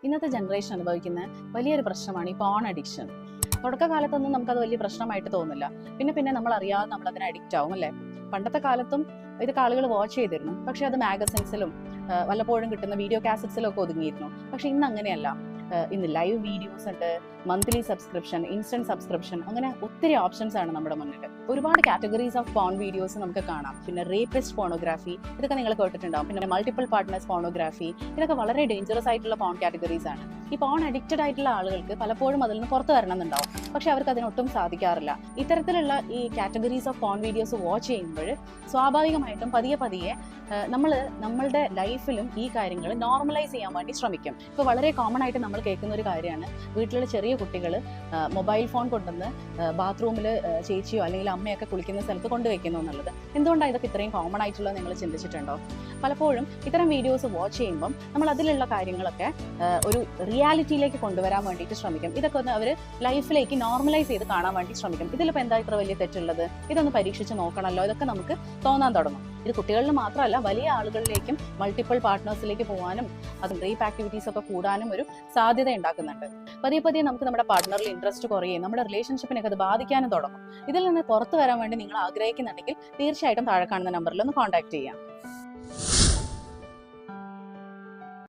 ഇന്നത്തെ ജനറേഷൻ അനുഭവിക്കുന്ന വലിയൊരു പ്രശ്നമാണ് ഈ പോൺ അഡിക്ഷൻ. തുടക്കകാലത്തൊന്നും നമുക്കത് വലിയ പ്രശ്നമായിട്ട് തോന്നില്ല. പിന്നെ നമ്മൾ അറിയാതെ നമ്മൾ അതിന് അഡിക്റ്റ് ആവും അല്ലേ. പണ്ടത്തെ കാലത്തും ഇതൊക്കെ ആളുകൾ വാച്ച് ചെയ്തിരുന്നു, പക്ഷെ അത് മാഗസിൻസിലും വല്ലപ്പോഴും കിട്ടുന്ന വീഡിയോ കാസറ്റ്സിലും ഒക്കെ ഒതുങ്ങിയിരുന്നു. പക്ഷെ ഇന്ന് അങ്ങനെയല്ല. ഇന്ന് ലൈവ് വീഡിയോസ് ഉണ്ട്, മന്ത്ലി സബ്സ്ക്രിപ്ഷൻ, ഇൻസ്റ്റന്റ് സബ്സ്ക്രിപ്ഷൻ, അങ്ങനെ ഒത്തിരി ഓപ്ഷൻസ് ആണ് നമ്മുടെ മുന്നിൽ. ഒരുപാട് കാറ്റഗറീസ് ഓഫ് പോൺ വീഡിയോസ് നമുക്ക് കാണാം. പിന്നെ റേപ്പിസ്റ്റ് പോണോഗ്രാഫി, ഇതൊക്കെ നിങ്ങൾ കേട്ടിട്ടുണ്ടാവും. പിന്നെ മൾട്ടിപ്പിൾ പാർട്ട്നേഴ്സ് പോണോഗ്രാഫി, ഇതൊക്കെ വളരെ ഡേഞ്ചറസ് ആയിട്ടുള്ള പോൺ കാറ്റഗറീസ് ആണ്. ഈ പോൺ അഡിക്റ്റഡ് ആയിട്ടുള്ള ആളുകൾക്ക് പലപ്പോഴും അതിൽ നിന്ന് പുറത്തു വരണമെന്നുണ്ടാവും, പക്ഷെ അവർക്ക് അതിനൊട്ടും സാധിക്കാറില്ല. ഇത്തരത്തിലുള്ള ഈ categories of porn videos watch ചെയ്യുമ്പോൾ സ്വാഭാവികമായിട്ടും പതിയെ നമ്മളുടെ ലൈഫിലും ഈ കാര്യങ്ങൾ നോർമലൈസ് ചെയ്യാൻ വേണ്ടി ശ്രമിക്കും. ഇപ്പോൾ വളരെ കോമൺ ആയിട്ട് നമ്മൾ കേൾക്കുന്ന ഒരു കാര്യമാണ്, വീട്ടിലുള്ള ചെറിയ കുട്ടികൾ മൊബൈൽ ഫോൺ കൊണ്ടുവന്ന് ബാത്റൂമിൽ ചേച്ചിയോ അല്ലെങ്കിൽ അമ്മയൊക്കെ കുളിക്കുന്ന സ്ഥലത്ത് കൊണ്ടുവയ്ക്കുന്നു എന്നുള്ളത്. എന്തുകൊണ്ടാണ് ഇതൊക്കെ ഇത്രയും കോമൺ ആയിട്ടുള്ളത് നിങ്ങൾ ചിന്തിച്ചിട്ടുണ്ടോ? പലപ്പോഴും ഇത്തരം വീഡിയോസ് വാച്ച് ചെയ്യുമ്പം നമ്മൾ അതിലുള്ള കാര്യങ്ങളൊക്കെ ഒരു റിയാലിറ്റിയിലേക്ക് കൊണ്ടുവരാൻ വേണ്ടിയിട്ട് ശ്രമിക്കും. ഇതൊക്കെ ഒന്ന് അവർ ലൈഫിലേക്ക് നോർമലൈസ് ചെയ്ത് കാണാൻ വേണ്ടി ശ്രമിക്കും. ഇതിലിപ്പോൾ എന്താ ഇത്ര വലിയ തെറ്റുള്ളത്, ഇതൊന്ന് പരീക്ഷിച്ച് നോക്കണമല്ലോ, ഇതൊക്കെ നമുക്ക് തോന്നാൻ തുടങ്ങും. ഇത് കുട്ടികളിൽ മാത്രമല്ല, വലിയ ആളുകളിലേക്കും മൾട്ടിപ്പിൾ പാർട്ട്നേഴ്സിലേക്ക് പോകാനും അത് റേപ്പ് ആക്ടിവിറ്റീസ് ഒക്കെ കൂടാനും ഒരു സാധ്യത ഉണ്ടാക്കുന്നുണ്ട്. പതിയെ നമുക്ക് നമ്മുടെ പാർട്ട്ണറിൽ ഇൻട്രസ്റ്റ് കുറയുകയും നമ്മുടെ റിലേഷൻഷിപ്പിനൊക്കെ അത് ബാധിക്കാനും തുടങ്ങും. ഇതിൽ നിന്ന് പുറത്തു വരാൻ വേണ്ടി നിങ്ങൾ ആഗ്രഹിക്കുന്നുണ്ടെങ്കിൽ തീർച്ചയായിട്ടും താഴെ കാണുന്ന നമ്പറിൽ ഒന്ന് കോൺടാക്ട് ചെയ്യാം.